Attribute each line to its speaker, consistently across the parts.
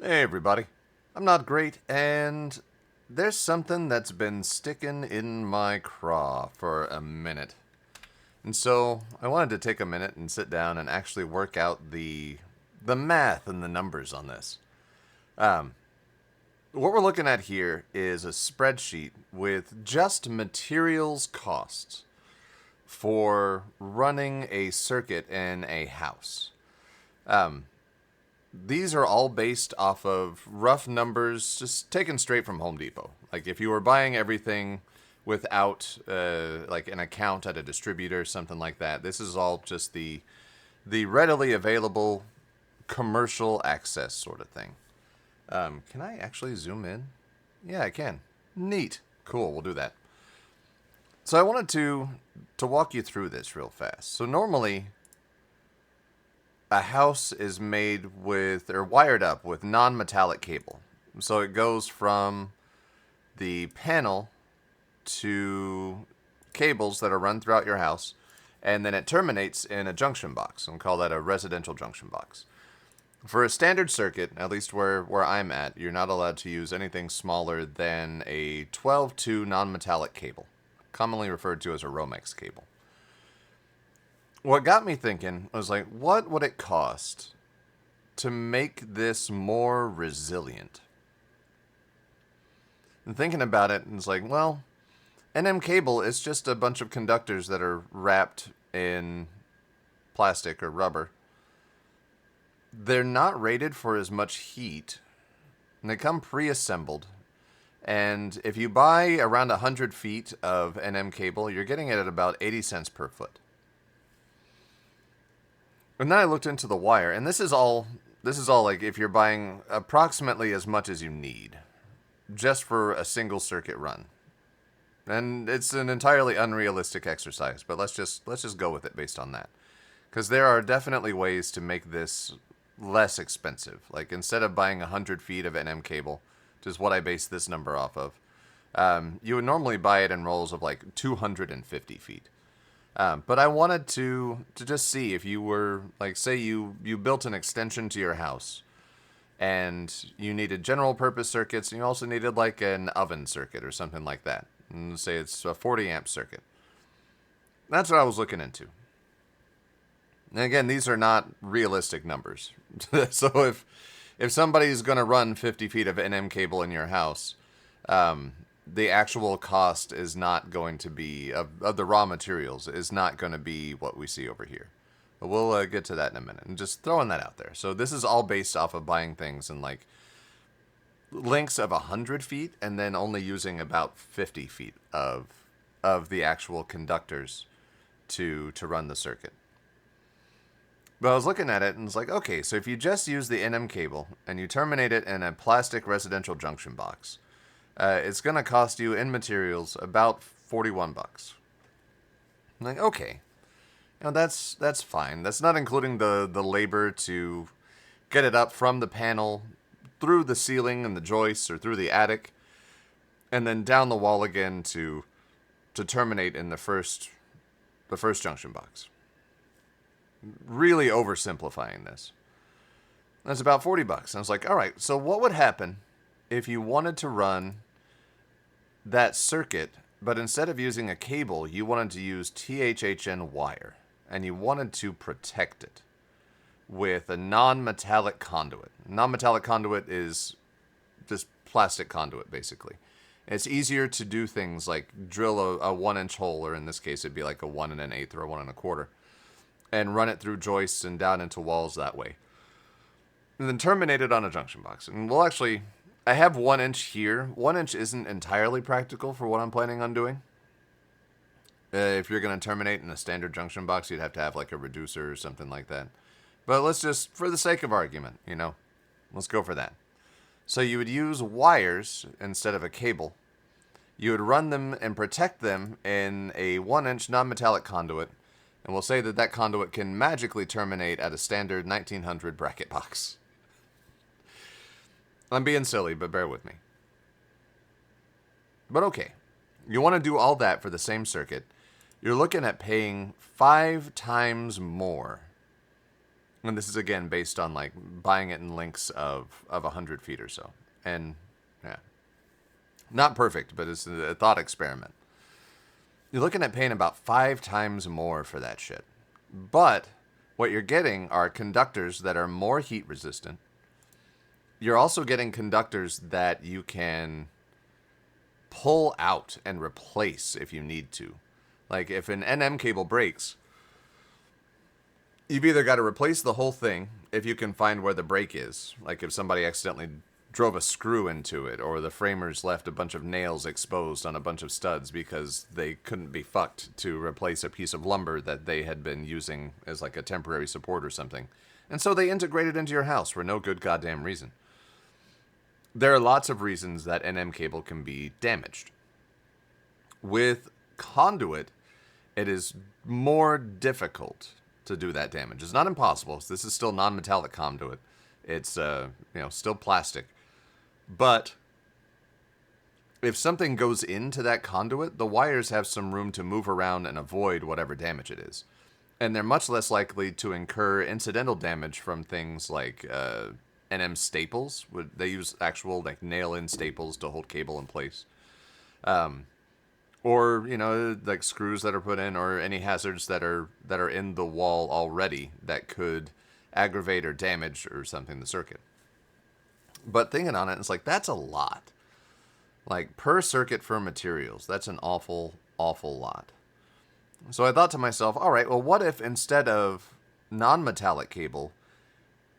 Speaker 1: Hey everybody. I'm not great, and there's something that's been sticking in my craw for a minute. And so I wanted to take a minute and sit down and actually work out the math and the numbers on this. Um, what we're looking at here is a spreadsheet with just materials costs for running a circuit in a house. Um, these are all based off of rough numbers, just taken straight from Home Depot. Like if you were buying everything without like an account at a distributor, something like that. This is all just the readily available commercial access sort of thing. Can I actually zoom in? Yeah, I can. Neat. Cool. We'll do that. So I wanted to walk you through this real fast. So normally a house is made with or wired up with non-metallic cable. So it goes from the panel to cables that are run throughout your house, and then it terminates in a junction box, and we call that a residential junction box. For a standard circuit, at least where I'm at, you're not allowed to use anything smaller than a 12-2 non-metallic cable, commonly referred to as a Romex cable. What got me thinking was like, what would it cost to make this more resilient? And thinking about it, it's like, well, NM cable is just a bunch of conductors that are wrapped in plastic or rubber. They're not rated for as much heat, and they come pre-assembled. And if you buy around 100 feet of NM cable, you're getting it at about 80 cents per foot. And then I looked into the wire, and this is all like if you're buying approximately as much as you need just for a single circuit run. And it's an entirely unrealistic exercise, but let's just go with it based on that. Cuz there are definitely ways to make this less expensive. Like instead of buying 100 feet of NM cable, which is what I base this number off of, you would normally buy it in rolls of like 250 feet. But I wanted to just see if you were, like, say you built an extension to your house and you needed general purpose circuits and you also needed like an oven circuit or something like that. And say it's a 40 amp circuit. That's what I was looking into. And again, these are not realistic numbers. So if somebody's going to run 50 feet of NM cable in your house, the actual cost is not going to be of the raw materials is not going to be what we see over here. But we'll get to that in a minute. And just throwing that out there. So this is all based off of buying things in like lengths of 100 feet and then only using about 50 feet of the actual conductors to run the circuit. But I was looking at it and it's like, okay, so if you just use the NM cable and you terminate it in a plastic residential junction box, it's going to cost you in materials about 41 bucks. I'm like, okay. Now that's fine. That's not including the labor to get it up from the panel through the ceiling and the joists or through the attic and then down the wall again to terminate in the first junction box. Really oversimplifying this. That's about 40 bucks. And I was like, all right, so what would happen if you wanted to run that circuit, but instead of using a cable, you wanted to use THHN wire, and you wanted to protect it with a non-metallic conduit. Non-metallic conduit is just plastic conduit, basically. It's easier to do things like drill a 1-inch hole, or in this case, it'd be like a 1 1/8 or a 1 1/4, and run it through joists and down into walls that way. And then terminate it on a junction box. And we'll actually, I have 1 inch here. 1 inch isn't entirely practical for what I'm planning on doing. If you're going to terminate in a standard junction box, you'd have to have like a reducer or something like that. But let's just, for the sake of argument, let's go for that. So you would use wires instead of a cable. You would run them and protect them in a 1-inch non-metallic conduit. And we'll say that conduit can magically terminate at a standard 1900 bracket box. I'm being silly, but bear with me. But okay, you want to do all that for the same circuit. You're looking at paying 5 times more And this is again based on like buying it in links of 100 feet or so. And yeah, not perfect, but it's a thought experiment. You're looking at paying about 5 times more for that shit. But what you're getting are conductors that are more heat resistant. You're also getting conductors that you can pull out and replace if you need to. Like if an NM cable breaks, you've either got to replace the whole thing if you can find where the break is. Like if somebody accidentally drove a screw into it, or the framers left a bunch of nails exposed on a bunch of studs because they couldn't be fucked to replace a piece of lumber that they had been using as like a temporary support or something. And so they integrated into your house for no good goddamn reason. There are lots of reasons that NM cable can be damaged. With conduit, it is more difficult to do that damage. It's not impossible. This is still non-metallic conduit. It's still plastic. But if something goes into that conduit, the wires have some room to move around and avoid whatever damage it is. And they're much less likely to incur incidental damage from things like NM staples. They use actual like nail-in staples to hold cable in place. Or, like screws that are put in, or any hazards that are in the wall already that could aggravate or damage or something the circuit. But thinking on it, it's like, that's a lot. Like, per circuit for materials, that's an awful, awful lot. So I thought to myself, all right, well, what if instead of non-metallic cable,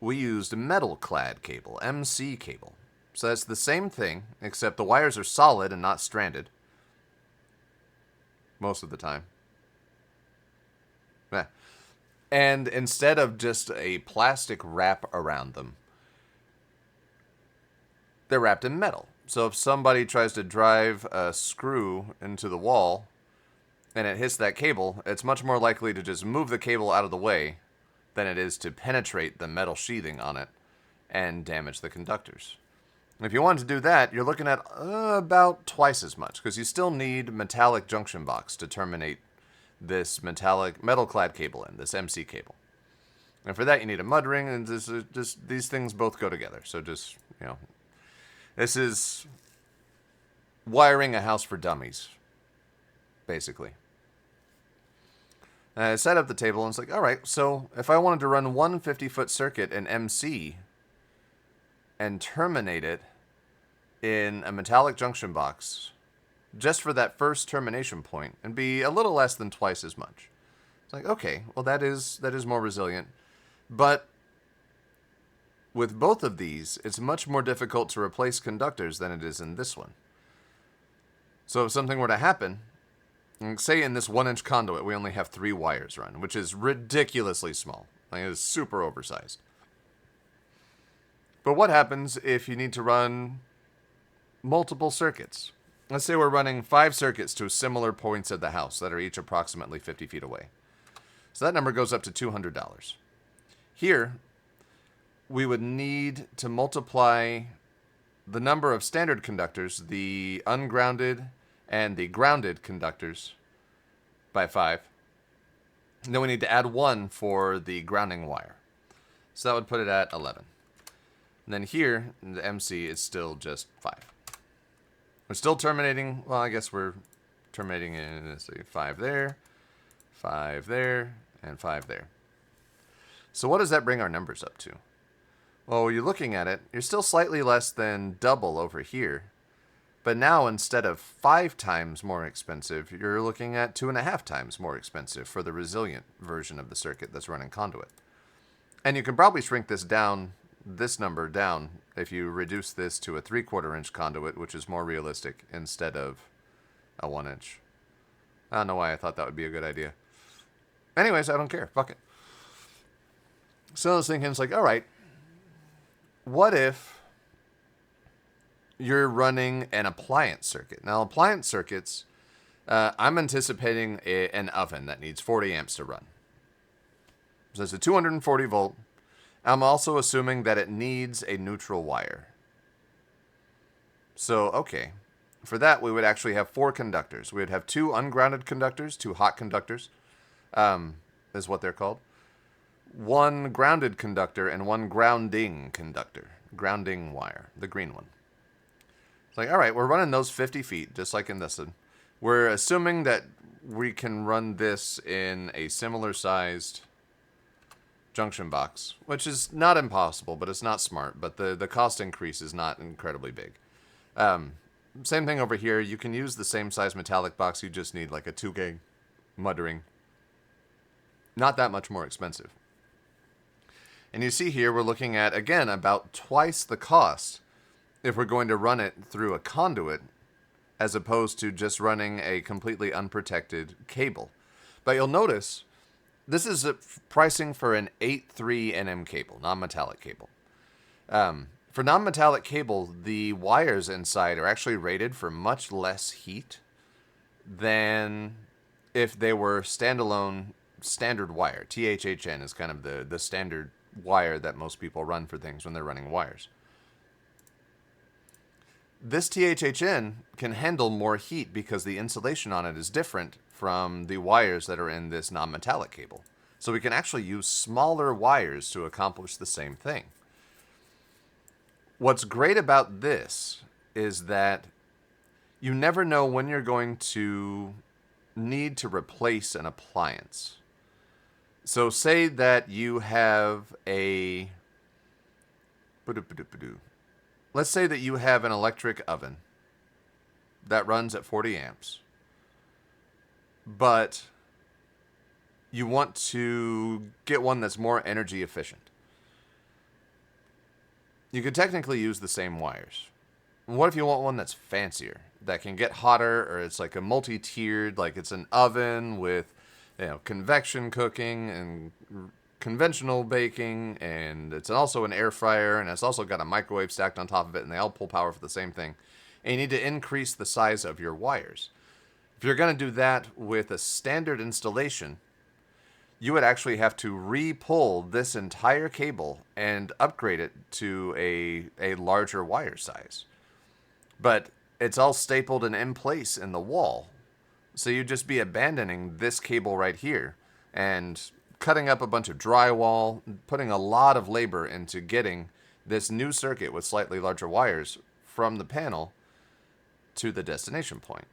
Speaker 1: we used metal-clad cable, MC cable? So that's the same thing, except the wires are solid and not stranded. Most of the time. And instead of just a plastic wrap around them, they're wrapped in metal. So if somebody tries to drive a screw into the wall and it hits that cable, it's much more likely to just move the cable out of the way than it is to penetrate the metal sheathing on it and damage the conductors. If you wanted to do that, you're looking at about twice as much, because you still need metallic junction box to terminate this metal-clad cable in, this MC cable. And for that, you need a mud ring, and these things both go together. So this is wiring a house for dummies, basically. And I set up the table, and it's like, all right, so if I wanted to run one 50-foot circuit in MC and terminate it in a metallic junction box just for that first termination point and be a little less than twice as much. It's like, okay, well, that is more resilient. But with both of these, it's much more difficult to replace conductors than it is in this one. So if something were to happen, say in this 1-inch conduit, we only have 3 wires run, which is ridiculously small. Like, it is super oversized. But what happens if you need to run multiple circuits? Let's say we're running 5 circuits to similar points of the house that are each approximately 50 feet away. So that number goes up to $200. Here, we would need to multiply the number of standard conductors, the ungrounded and the grounded conductors, by 5. And then we need to add 1 for the grounding wire. So that would put it at 11. And then here, in the MC, is still just 5. We're still terminating, well, I guess we're terminating in, let's see, 5 there, 5 there, and 5 there. So what does that bring our numbers up to? Well, you're looking at it, you're still slightly less than double over here. But now, instead of 5 times more expensive, you're looking at 2.5 times more expensive for the resilient version of the circuit that's running conduit. And you can probably shrink this number down if you reduce this to a 3/4-inch conduit, which is more realistic, instead of a 1-inch. I don't know why I thought that would be a good idea. Anyways, I don't care. Fuck it. So I was thinking, it's like, all right, what if you're running an appliance circuit? Now, appliance circuits, I'm anticipating an oven that needs 40 amps to run. So it's a 240 volt. I'm also assuming that it needs a neutral wire. So, okay. For that, we would actually have 4 conductors. We would have 2 ungrounded conductors, 2 hot conductors, is what they're called. one grounded conductor and one grounding conductor. Grounding wire, the green one. It's like, all right, we're running those 50 feet, just like in this one. We're assuming that we can run this in a similar sized junction box, which is not impossible, but it's not smart. But the cost increase is not incredibly big. Same thing over here. You can use the same size metallic box. You just need like a 2 gig mud ring. Not that much more expensive. And you see here we're looking at, again, about twice the cost if we're going to run it through a conduit as opposed to just running a completely unprotected cable. But you'll notice this is pricing for an 8.3 NM cable, non-metallic cable. For non-metallic cable, the wires inside are actually rated for much less heat than if they were standalone standard wire. THHN is kind of the standard wire that most people run for things when they're running wires. This THHN can handle more heat because the insulation on it is different from the wires that are in this non-metallic cable. So we can actually use smaller wires to accomplish the same thing. What's great about this is that you never know when you're going to need to replace an appliance. So say that you have let's say that you have an electric oven that runs at 40 amps, but you want to get one that's more energy efficient. You could technically use the same wires. What if you want one that's fancier, that can get hotter, or it's like a multi-tiered, like it's an oven with, convection cooking and conventional baking, and it's also an air fryer, and it's also got a microwave stacked on top of it, and they all pull power for the same thing. And you need to increase the size of your wires. If you're going to do that with a standard installation, you would actually have to re-pull this entire cable and upgrade it to a larger wire size. But it's all stapled and in place in the wall. So you'd just be abandoning this cable right here and cutting up a bunch of drywall, putting a lot of labor into getting this new circuit with slightly larger wires from the panel to the destination point.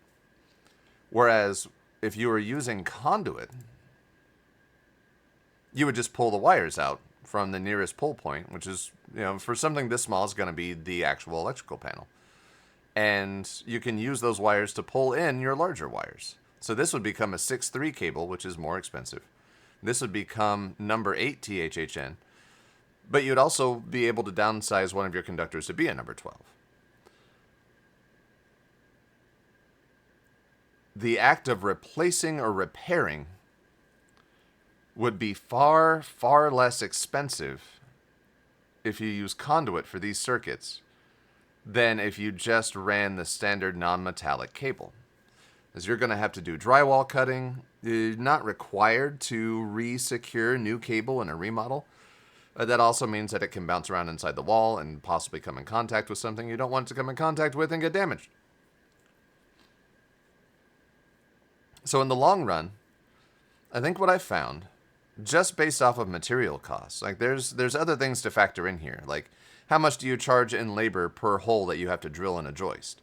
Speaker 1: Whereas if you were using conduit, you would just pull the wires out from the nearest pull point, which is, for something this small is going to be the actual electrical panel. And you can use those wires to pull in your larger wires. So this would become a 6.3 cable, which is more expensive. This would become number 8 THHN. But you'd also be able to downsize one of your conductors to be a number 12. The act of replacing or repairing would be far, far less expensive if you use conduit for these circuits than if you just ran the standard non-metallic cable. As you're going to have to do drywall cutting, you're not required to re-secure new cable in a remodel. That also means that it can bounce around inside the wall and possibly come in contact with something you don't want to come in contact with and get damaged. So in the long run, I think what I found, just based off of material costs, like there's other things to factor in here, like how much do you charge in labor per hole that you have to drill in a joist?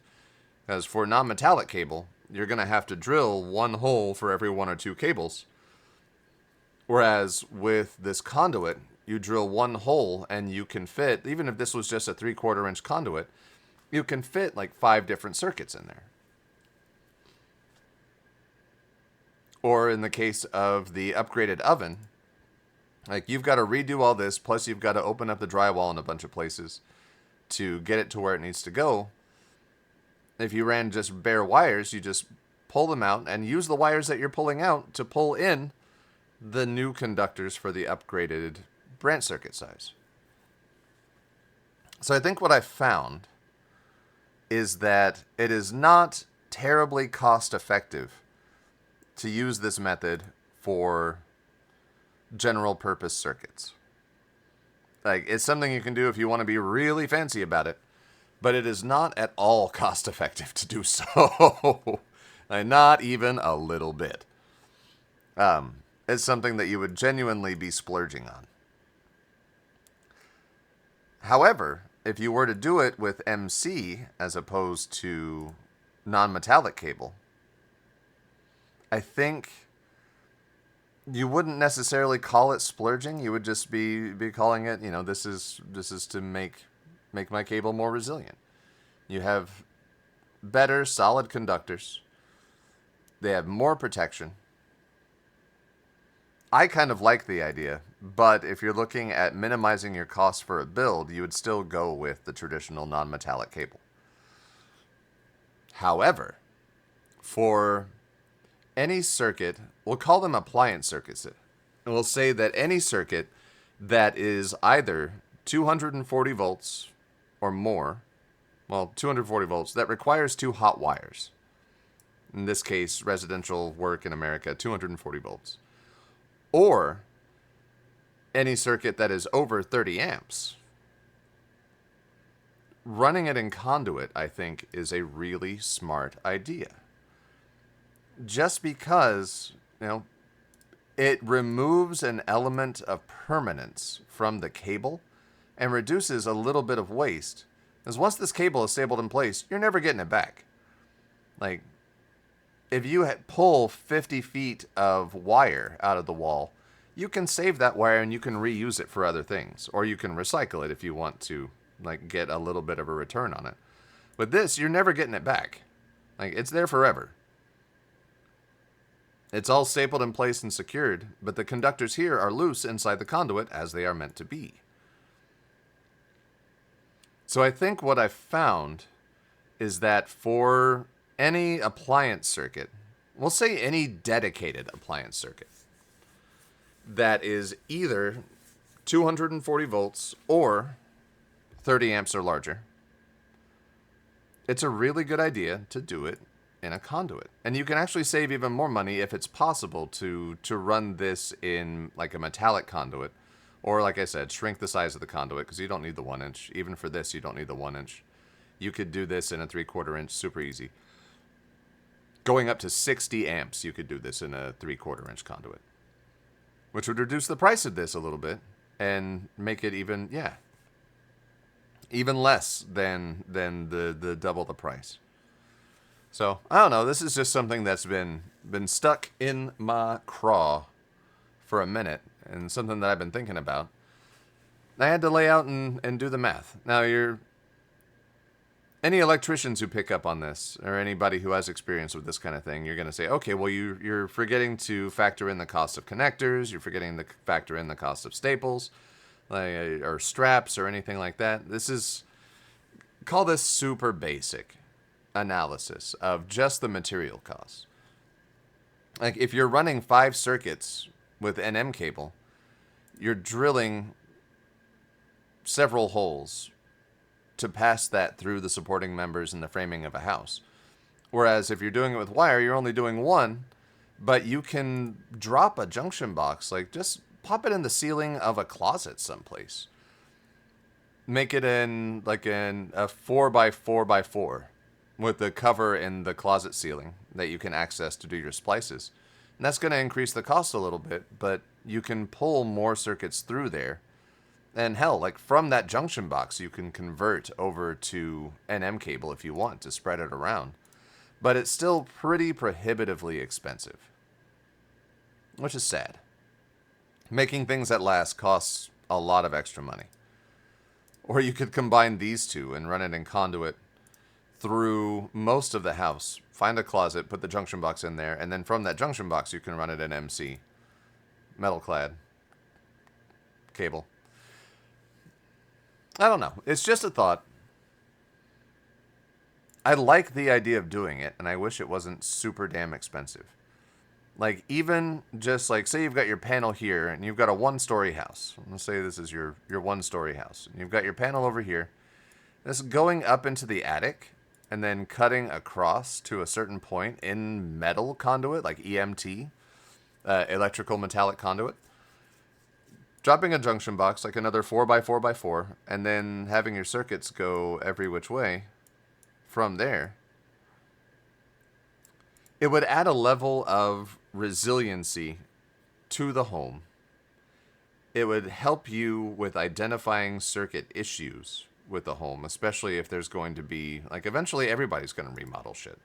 Speaker 1: Because for non-metallic cable, you're going to have to drill one hole for every 1 or 2 cables. Whereas with this conduit, you drill one hole and you can fit, even if this was just a 3/4 inch conduit, you can fit like 5 different circuits in there. Or in the case of the upgraded oven, like you've got to redo all this, plus you've got to open up the drywall in a bunch of places to get it to where it needs to go. If you ran just bare wires, you just pull them out and use the wires that you're pulling out to pull in the new conductors for the upgraded branch circuit size. So I think what I've found is that it is not terribly cost effective to use this method for general purpose circuits. Like, it's something you can do if you want to be really fancy about it, but it is not at all cost effective to do so. Like, not even a little bit. It's something that you would genuinely be splurging on. However, if you were to do it with MC as opposed to non-metallic cable, I think you wouldn't necessarily call it splurging. You would just be calling it, this is to make my cable more resilient. You have better solid conductors. They have more protection. I kind of like the idea, but if you're looking at minimizing your costs for a build, you would still go with the traditional non-metallic cable. However, for any circuit, we'll call them appliance circuits. And we'll say that any circuit that is either 240 volts or more, 240 volts, that requires two hot wires. In this case, residential work in America, 240 volts. Or any circuit that is over 30 amps. Running it in conduit, I think, is a really smart idea. Just because, it removes an element of permanence from the cable and reduces a little bit of waste. Because once this cable is stapled in place, you're never getting it back. Like, if you pull 50 feet of wire out of the wall, you can save that wire and you can reuse it for other things. Or you can recycle it if you want to, get a little bit of a return on it. With this, you're never getting it back. It's there forever. It's all stapled in place and secured, but the conductors here are loose inside the conduit as they are meant to be. So I think what I've found is that for any appliance circuit, we'll say any dedicated appliance circuit, that is either 240 volts or 30 amps or larger, it's a really good idea to do it in a conduit. And you can actually save even more money if it's possible to run this in a metallic conduit, or like I said, shrink the size of the conduit because you don't need the 1 inch. Even for this, you don't need the 1 inch. You could do this in a 3/4 inch, super easy. Going up to 60 amps, you could do this in a 3/4 inch conduit, which would reduce the price of this a little bit and make it even less than the double the price. So I don't know. This is just something that's been stuck in my craw for a minute, and something that I've been thinking about. I had to lay out and do the math. Now, any electricians who pick up on this, or anybody who has experience with this kind of thing, you're going to say, okay, well, you're forgetting to factor in the cost of connectors, you're forgetting to factor in the cost of staples, or straps, or anything like that. Call this super basic analysis of just the material costs. If you're running 5 circuits with NM cable, you're drilling several holes to pass that through the supporting members and the framing of a house. Whereas if you're doing it with wire, you're only doing one, but you can drop a junction box, just pop it in the ceiling of a closet someplace. Make it in a 4x4x4 with the cover in the closet ceiling that you can access to do your splices. And that's going to increase the cost a little bit, but you can pull more circuits through there. And hell, from that junction box, you can convert over to NM cable if you want to spread it around. But it's still pretty prohibitively expensive, which is sad. Making things that last costs a lot of extra money. Or you could combine these two and run it in conduit through most of the house. Find a closet, put the junction box in there, and then from that junction box, you can run it in MC. Metal clad cable. I don't know. It's just a thought. I like the idea of doing it, and I wish it wasn't super damn expensive. Even just say you've got your panel here, and you've got a 1-story house. Let's say this is your 1-story house. And you've got your panel over here. This going up into the attic, and then cutting across to a certain point in metal conduit, like EMT, electrical metallic conduit. Dropping a junction box, another 4x4x4, and then having your circuits go every which way from there. It would add a level of resiliency to the home it would help you with identifying circuit issues with the home, especially if there's going to be, like, eventually everybody's going to remodel shit.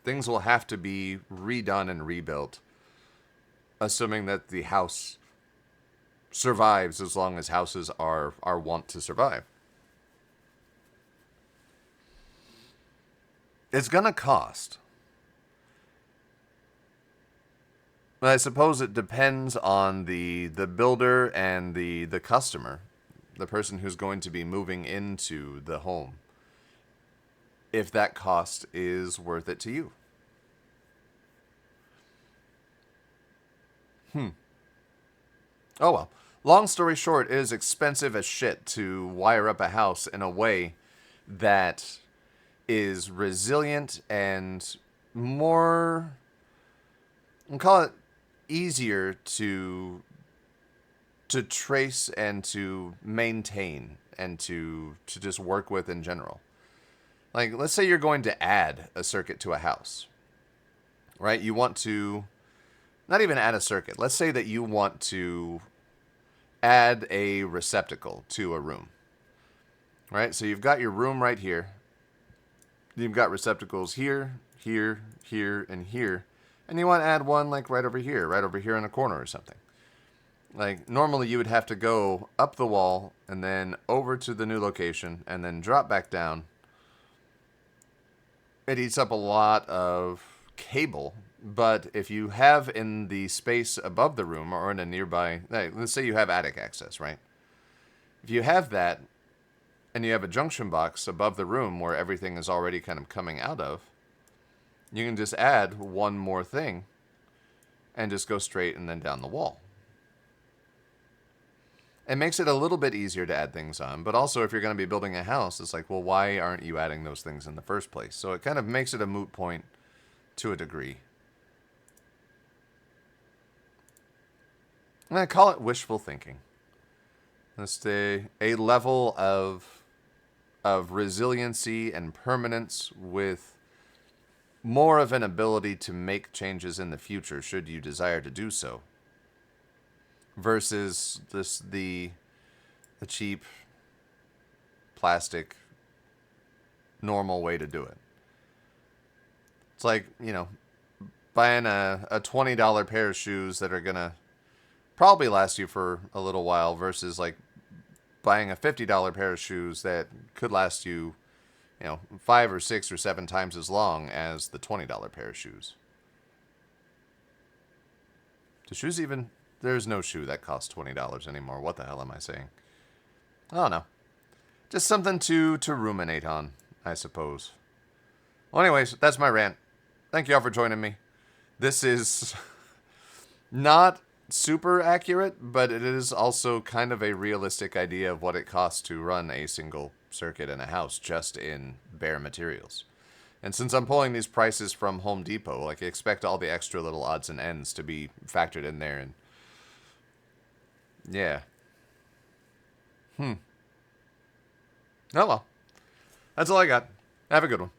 Speaker 1: Things will have to be redone and rebuilt, assuming that the house survives as long as houses are wont to survive. It's going to cost. But I suppose it depends on the builder and the customer, the person who's going to be moving into the home, if that cost is worth it to you. Oh well. Long story short, it is expensive as shit to wire up a house in a way that is resilient and more, we'll call it, easier to trace and to maintain and to just work with in general. Like, let's say you're going to add a circuit to a house, right? You want to not even add a circuit. Let's say that you want to add a receptacle to a room, right? So you've got your room right here. You've got receptacles here, here, here, and here. And you want to add one like right over here in a corner or something. Like, normally you would have to go up the wall and then over to the new location and then drop back down. It eats up a lot of cable, but if you have in the space above the room or in a nearby, let's say you have attic access, right? If you have that and you have a junction box above the room where everything is already kind of coming out of, you can just add one more thing and just go straight and then down the wall. It makes it a little bit easier to add things on, but also if you're going to be building a house, it's like, well, why aren't you adding those things in the first place? So it kind of makes it a moot point to a degree. And I call it wishful thinking. It's a level of resiliency and permanence with more of an ability to make changes in the future should you desire to do so, versus the cheap plastic normal way to do it. It's like, buying a $20 pair of shoes that are gonna probably last you for a little while versus like buying a $50 pair of shoes that could last you, 5 or 6 or 7 times as long as the $20 pair of shoes. Do shoes even? There's no shoe that costs $20 anymore. What the hell am I saying? I don't know. Just something to ruminate on, I suppose. Well, anyways, that's my rant. Thank you all for joining me. This is not super accurate, but it is also kind of a realistic idea of what it costs to run a single circuit in a house just in bare materials. And since I'm pulling these prices from Home Depot, like, expect all the extra little odds and ends to be factored in there. And yeah. Oh well. That's all I got. Have a good one.